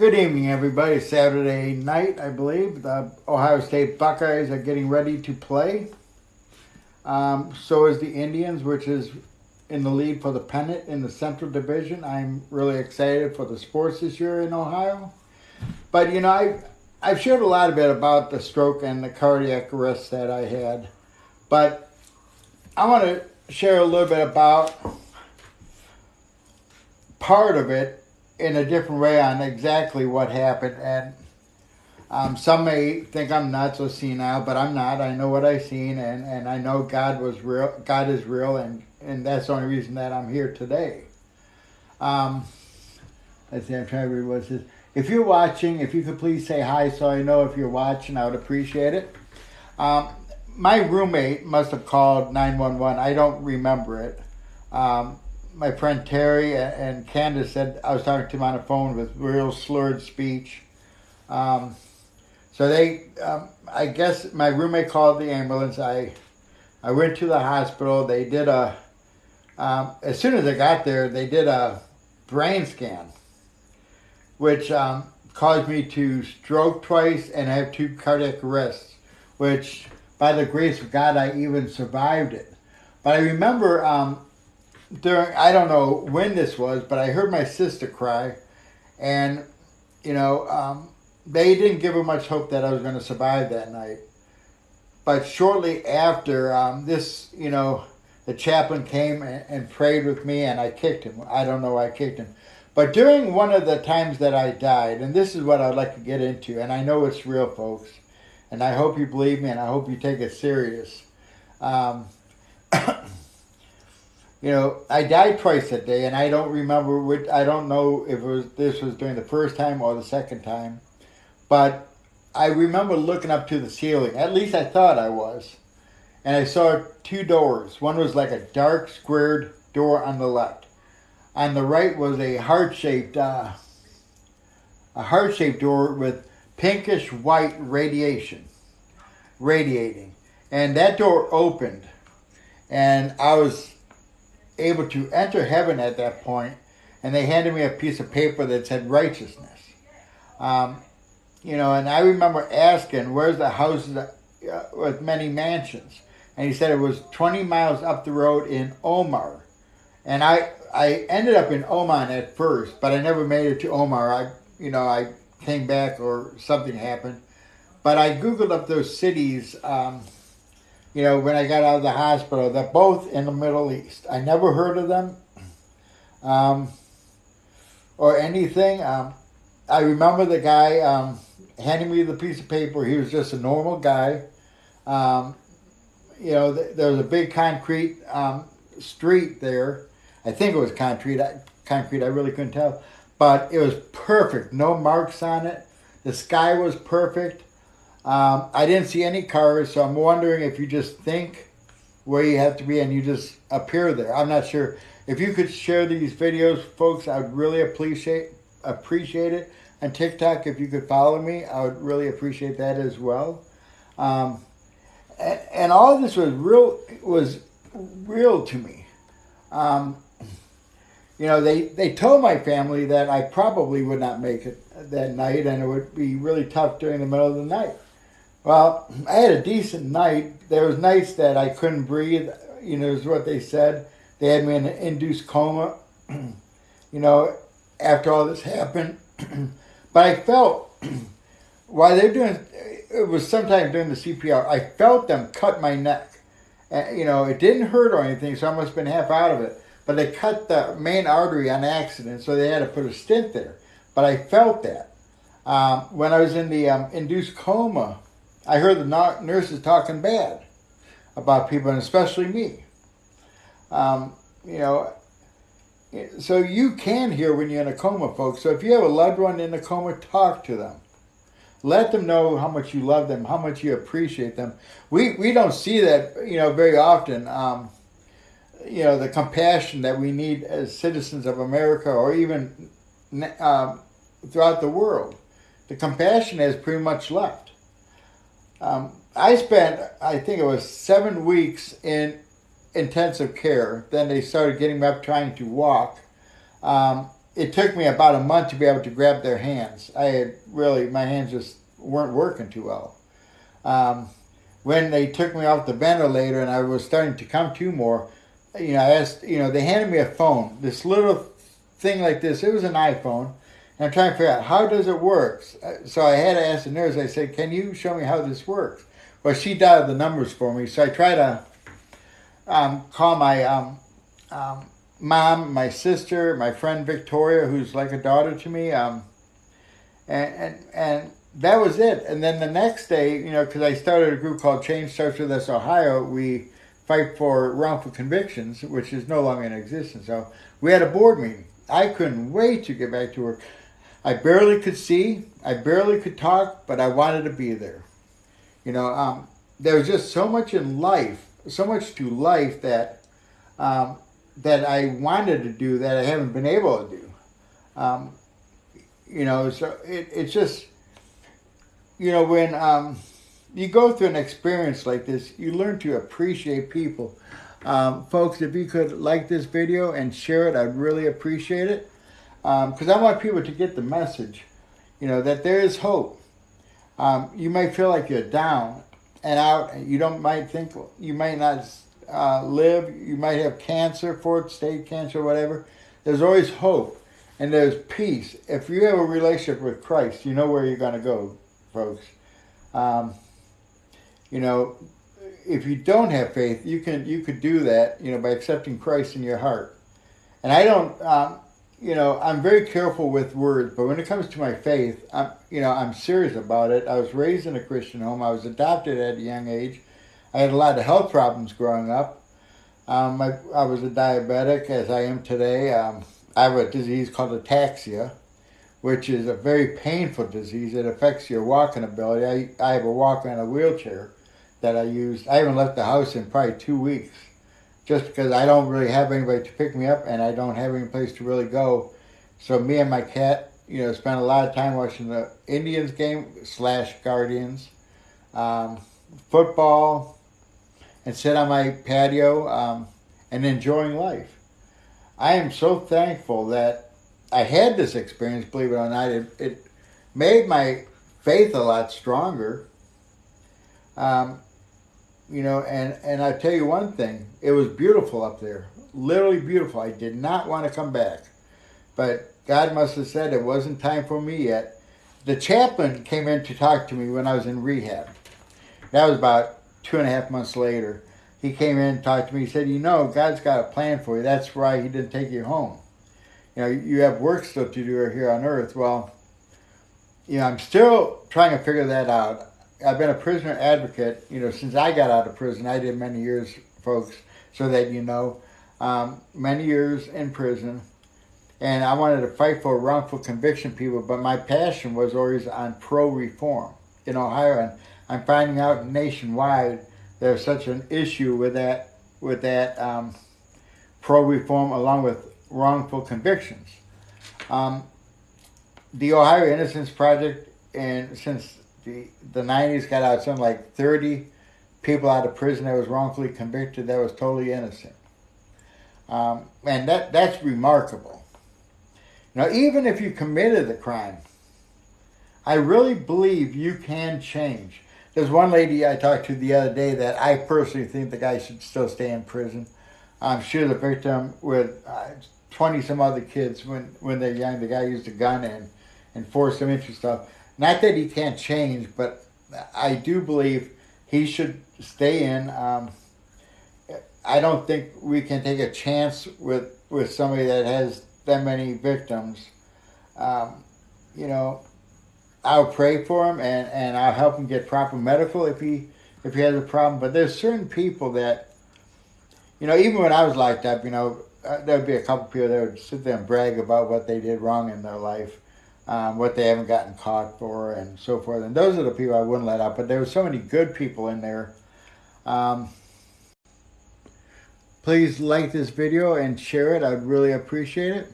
Good evening, everybody. Saturday night, I believe. The Ohio State Buckeyes are getting ready to play. So is the Indians, which is in the lead for the pennant in the Central Division. I'm really excited for the sports this year in Ohio. But, I've shared a lot of it about the stroke and the cardiac arrest that I had. But I want to share a little bit about part of it in a different way on exactly what happened. And some may think I'm nuts or senile, but I'm not. I know what I've seen, and I know God was real. God is real, and that's the only reason that I'm here today. Let's see, I'm trying to read what's this. If you're watching, if you could please say hi so I know if you're watching, I would appreciate it. My roommate must have called 911. I don't remember it. My friend Terry and Candace said I was talking to him on the phone with real slurred speech. So I guess my roommate called the ambulance. I went to the hospital. They did as soon as I got there, they did a brain scan, which caused me to stroke twice and have 2 cardiac arrests, which by the grace of God, I even survived it. But I remember I don't know when this was, but I heard my sister cry, and they didn't give her much hope that I was going to survive that night. But shortly after the chaplain came and prayed with me, and I kicked him. I don't know why I kicked him. But during one of the times that I died, and this is what I'd like to get into, and I know it's real, folks, and I hope you believe me, and I hope you take it serious. I died twice that day, and I don't remember I don't know if this was during the first time or the second time, but I remember looking up to the ceiling. At least I thought I was, and I saw 2 doors. One was like a dark squared door on the left. On the right was a heart-shaped door with pinkish white radiating, and that door opened, and I was able to enter heaven at that point, and they handed me a piece of paper that said righteousness. And I remember asking, where's the house with many mansions? And he said it was 20 miles up the road in Omar. And I ended up in Oman at first, but I never made it to Omar. I came back or something happened. But I Googled up those cities, when I got out of the hospital. They're both in the Middle East. I never heard of them or anything. I remember the guy handing me the piece of paper. He was just a normal guy. There was a big concrete street there. I think it was concrete. I really couldn't tell. But it was perfect. No marks on it. The sky was perfect. I didn't see any cars, so I'm wondering if you just think where you have to be and you just appear there. I'm not sure. If you could share these videos, folks, I would really appreciate it. On TikTok, if you could follow me, I would really appreciate that as well. And all of this was real to me. They told my family that I probably would not make it that night, and it would be really tough during the middle of the night. Well, I had a decent night. There was nights that I couldn't breathe, is what they said. They had me in an induced coma, after all this happened. But I felt, while they're doing, it was sometime during the CPR, I felt them cut my neck. It didn't hurt or anything, so I must have been half out of it. But they cut the main artery on accident, so they had to put a stent there. But I felt that. When I was in the induced coma, I heard the nurses talking bad about people, and especially me. So you can hear when you're in a coma, folks. So if you have a loved one in a coma, talk to them. Let them know how much you love them, how much you appreciate them. We don't see that, very often. The compassion that we need as citizens of America, or even throughout the world. The compassion has pretty much left. I spent, I think it was 7 weeks in intensive care. Then they started getting me up trying to walk. it took me about a month to be able to grab their hands. My hands just weren't working too well. Um, when they took me off the ventilator and I was starting to come to more, I asked, they handed me a phone, this little thing like this. It was an iPhone. And I'm trying to figure out, how does it work? So I had to ask the nurse, I said, can you show me how this works? Well, she dialed the numbers for me. So I tried to call my mom, my sister, my friend Victoria, who's like a daughter to me. And that was it. And then the next day, because I started a group called Change Starts With Us Ohio, we fight for wrongful convictions, which is no longer in existence. So we had a board meeting. I couldn't wait to get back to work. I barely could see, I barely could talk, but I wanted to be there. There was just so much in life, so much to life that I wanted to do that I haven't been able to do. So it's just, when you go through an experience like this, you learn to appreciate people. Folks, if you could like this video and share it, I'd really appreciate it. Because I want people to get the message, that there is hope. You might feel like you're down and out. You might think you might not live. You might have cancer, fourth stage cancer, whatever. There's always hope and there's peace. If you have a relationship with Christ, you know where you're going to go, folks. If you don't have faith, you could do that, by accepting Christ in your heart. And I don't. I'm very careful with words, but when it comes to my faith, I'm serious about it. I was raised in a Christian home. I was adopted at a young age. I had a lot of health problems growing up. I was a diabetic, as I am today. I have a disease called ataxia, which is a very painful disease. It affects your walking ability. I have a walker and a wheelchair that I use. I haven't left the house in probably 2 weeks, just because I don't really have anybody to pick me up and I don't have any place to really go. So me and my cat, spend a lot of time watching the Indians game / Guardians, football, and sit on my patio and enjoying life. I am so thankful that I had this experience, believe it or not. It made my faith a lot stronger. And I tell you one thing, it was beautiful up there, literally beautiful. I did not want to come back, but God must have said it wasn't time for me yet. The chaplain came in to talk to me when I was in rehab. That was about 2.5 months later. He came in and talked to me. He said, God's got a plan for you. That's why he didn't take you home. You have work still to do here on earth. Well, I'm still trying to figure that out. I've been a prisoner advocate, since I got out of prison. I did many years, folks, so that many years in prison. And I wanted to fight for wrongful conviction people, but my passion was always on pro-reform in Ohio. And I'm finding out nationwide there's such an issue with that pro-reform along with wrongful convictions. The Ohio Innocence Project, and since the 90s, got out something like 30 people out of prison that was wrongfully convicted that was totally innocent. And that's remarkable. Even if you committed the crime, I really believe you can change. There's one lady I talked to the other day that I personally think the guy should still stay in prison. She was a victim with 20 some other kids when they're young. The guy used a gun and forced them into stuff. Not that he can't change, but I do believe he should stay in. I don't think we can take a chance with somebody that has that many victims. I'll pray for him and I'll help him get proper medical if he has a problem. But there's certain people that, even when I was locked up, there would be a couple people that would sit there and brag about what they did wrong in their life. What they haven't gotten caught for and so forth. And those are the people I wouldn't let out. But there were so many good people in there. Please like this video and share it. I'd really appreciate it.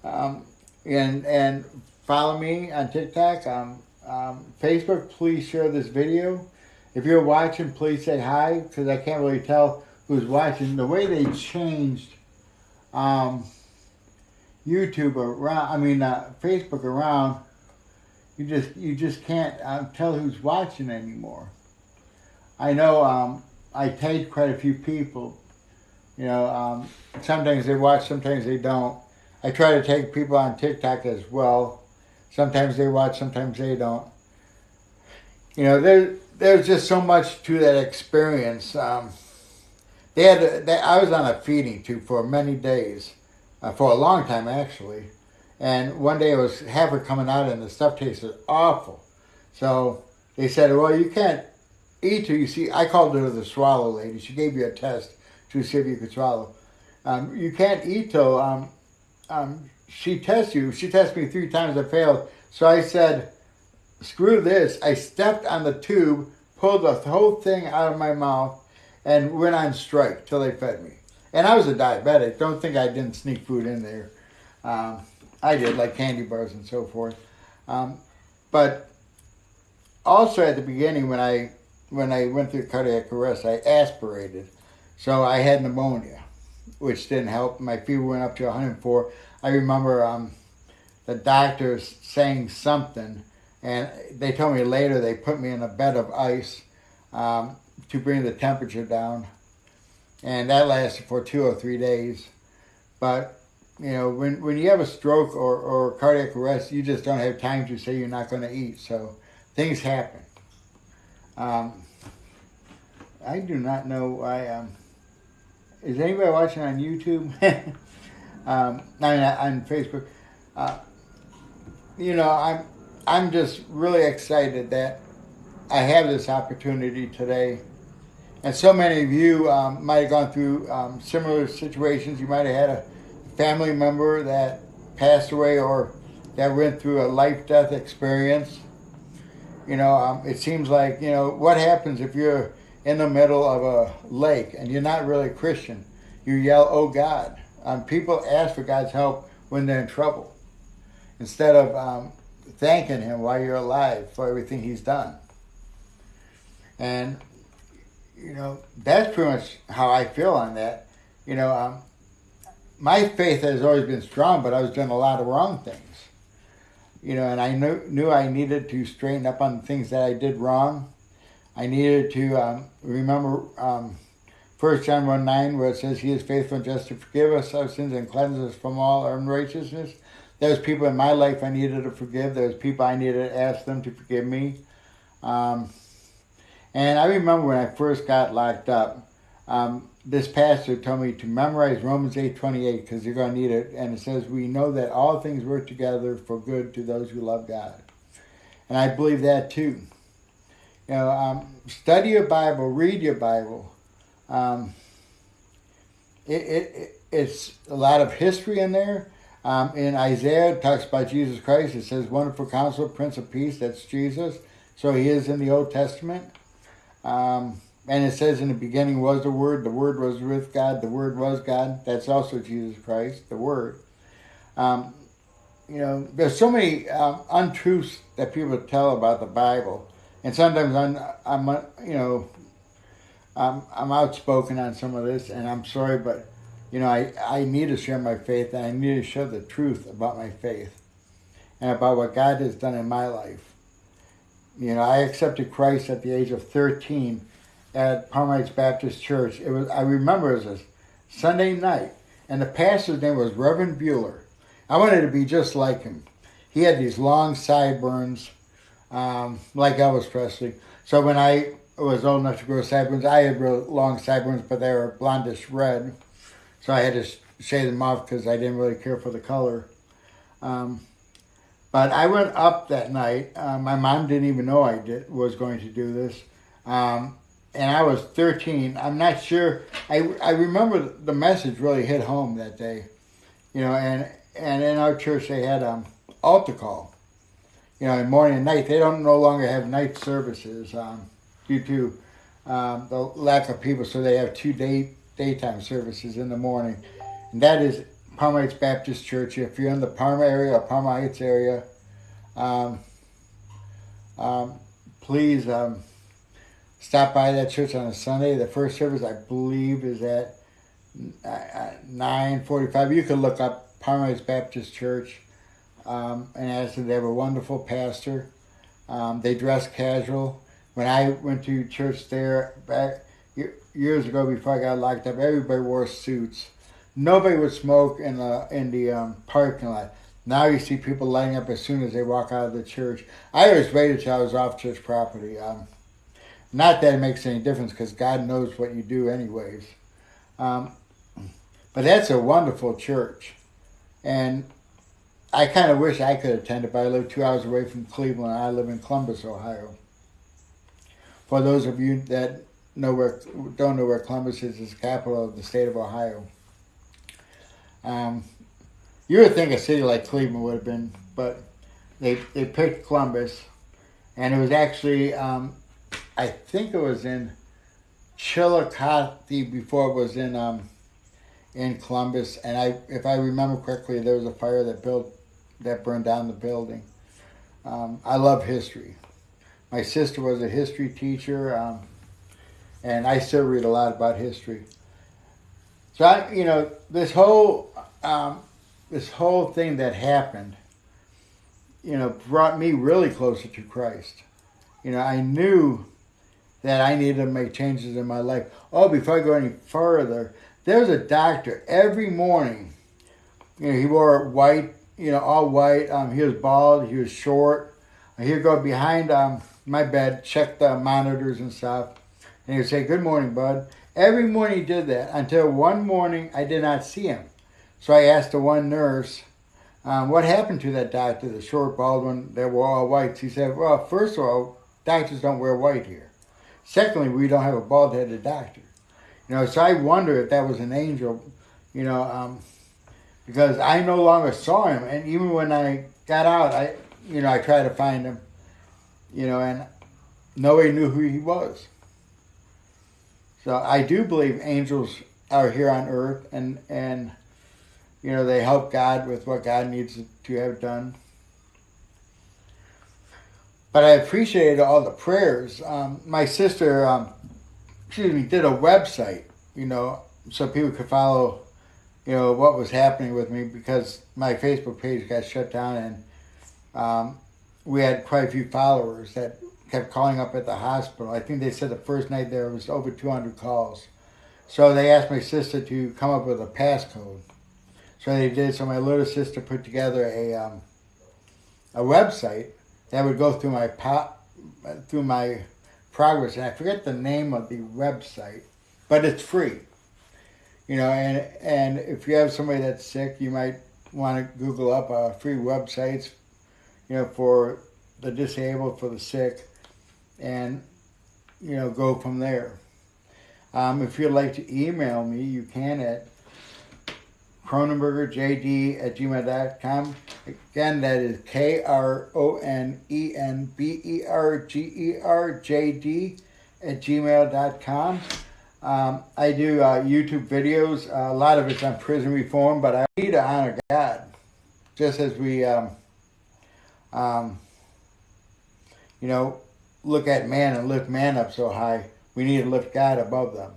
And follow me on TikTok. Facebook, please share this video. If you're watching, please say hi, because I can't really tell who's watching. The way they changed YouTube around, Facebook around, you just can't tell who's watching anymore. I know I tagged quite a few people. Sometimes they watch, sometimes they don't. I try to take people on TikTok as well. Sometimes they watch, sometimes they don't. There's just so much to that experience. I was on a feeding tube for many days, for a long time actually. And one day it was heifer coming out and the stuff tasted awful. So they said, well, you can't eat till you see. I called her the swallow lady. She gave you a test to see if you could swallow. You can't eat till she tests you. She tested me 3 times. I failed. So I said, screw this. I stepped on the tube, pulled the whole thing out of my mouth, and went on strike till they fed me. And I was a diabetic. Don't think I didn't sneak food in there. I did, like candy bars and so forth. But also at the beginning, when I went through cardiac arrest, I aspirated. So I had pneumonia, which didn't help. My fever went up to 104. I remember the doctors saying something, and they told me later they put me in a bed of ice to bring the temperature down. And that lasted for 2 or 3 days. But when you have a stroke or cardiac arrest, you just don't have time to say you're not going to eat. So things happen. I do not know why. Is anybody watching on YouTube? On Facebook. I'm just really excited that I have this opportunity today. And so many of you might have gone through similar situations. You might have had a family member that passed away or that went through a life-death experience. It seems like, what happens if you're in the middle of a lake and you're not really a Christian? You yell, "Oh God." People ask for God's help when they're in trouble instead of thanking Him while you're alive for everything He's done. And, that's pretty much how I feel on that. My faith has always been strong, but I was doing a lot of wrong things. And I knew I needed to straighten up on the things that I did wrong. I needed to remember 1 John 1:9, where it says, He is faithful and just to forgive us our sins and cleanse us from all unrighteousness. There was people in my life I needed to forgive. There was people I needed to ask them to forgive me. And I remember when I first got locked up, this pastor told me to memorize Romans 8:28 because you're going to need it. And it says, we know that all things work together for good to those who love God. And I believe that too. Study your Bible, read your Bible. It's a lot of history in there. In Isaiah, it talks about Jesus Christ. It says, Wonderful Counselor, Prince of Peace. That's Jesus. So He is in the Old Testament. And it says in the beginning was the Word was with God, the Word was God. That's also Jesus Christ, the Word. There's so many untruths that people tell about the Bible. And sometimes I'm outspoken on some of this, and I'm sorry, but, I need to share my faith, and I need to share the truth about my faith and about what God has done in my life. I accepted Christ at the age of 13 at Palm Heights Baptist Church. I remember it was a Sunday night, and the pastor's name was Reverend Bueller. I wanted to be just like him. He had these long sideburns, like Elvis Presley. So when I was old enough to grow sideburns, I had real long sideburns, but they were blondish red. So I had to shave them off because I didn't really care for the color. But I went up that night. My mom didn't even know I was going to do this. And I was 13. I'm not sure. I remember the message really hit home that day. And in our church they had altar call. In morning and night. They don't no longer have night services due to the lack of people. So they have 2 daytime services in the morning. And that is Palm Heights Baptist Church. If you're in the Parma area or Palm Heights area, please stop by that church on a Sunday. The first service, I believe, is at 9:45. You can look up Paradise Baptist Church, and actually they have a wonderful pastor. They dress casual. When I went to church there back years ago before I got locked up, everybody wore suits. Nobody would smoke in the parking lot. Now you see people lighting up as soon as they walk out of the church. I always waited till I was off church property. Not that it makes any difference because God knows what you do anyways. But that's a wonderful church. And I kind of wish I could attend it, but I live 2 hours away from Cleveland. I live in Columbus, Ohio. For those of you that don't know where Columbus is, it's the capital of the state of Ohio. You would think a city like Cleveland would have been, but they picked Columbus, and it was actually, I think it was in Chillicothe before it was in Columbus, and if I remember correctly, there was a fire that burned down the building. I love history. My sister was a history teacher, and I still read a lot about history. So this whole thing that happened, brought me really closer to Christ. I knew that I needed to make changes in my life. Oh, before I go any further, there was a doctor every morning. He wore white, all white. He was bald. He was short. He would go behind my bed, check the monitors and stuff, and he would say, "Good morning, bud." Every morning he did that until one morning I did not see him. So I asked the one nurse, what happened to that doctor, the short, bald one that wore all whites? He said, "Well, first of all, doctors don't wear white here. Secondly, we don't have a bald-headed doctor." So I wonder if that was an angel, because I no longer saw him. And even when I got out, I tried to find him, and nobody knew who he was. So I do believe angels are here on earth, and they help God with what God needs to have done. But I appreciated all the prayers. My sister, did a website, so people could follow, what was happening with me, because my Facebook page got shut down, and we had quite a few followers that kept calling up at the hospital. I think they said the first night there was over 200 calls. So they asked my sister to come up with a passcode. So they did. So my little sister put together a website that would go through my progress. And I forget the name of the website, but it's free. And if you have somebody that's sick, you might want to Google up free websites, for the disabled, for the sick, and go from there. If you'd like to email me, you can at KronenbergerJD@gmail.com. Again, that is KronenbergerJD@gmail.com. I do YouTube videos. A lot of it's on prison reform, but I need to honor God. Just as we, look at man and lift man up so high, we need to lift God above them.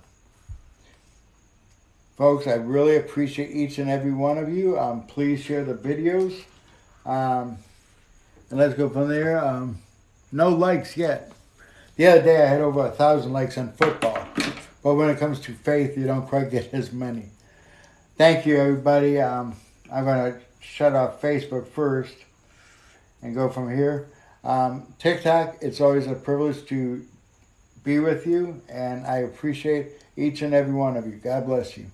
Folks, I really appreciate each and every one of you. Please share the videos. And let's go from there. No likes yet. The other day I had over 1,000 likes on football. But when it comes to faith, you don't quite get as many. Thank you, everybody. I'm going to shut off Facebook first and go from here. TikTok, it's always a privilege to be with you, and I appreciate each and every one of you. God bless you.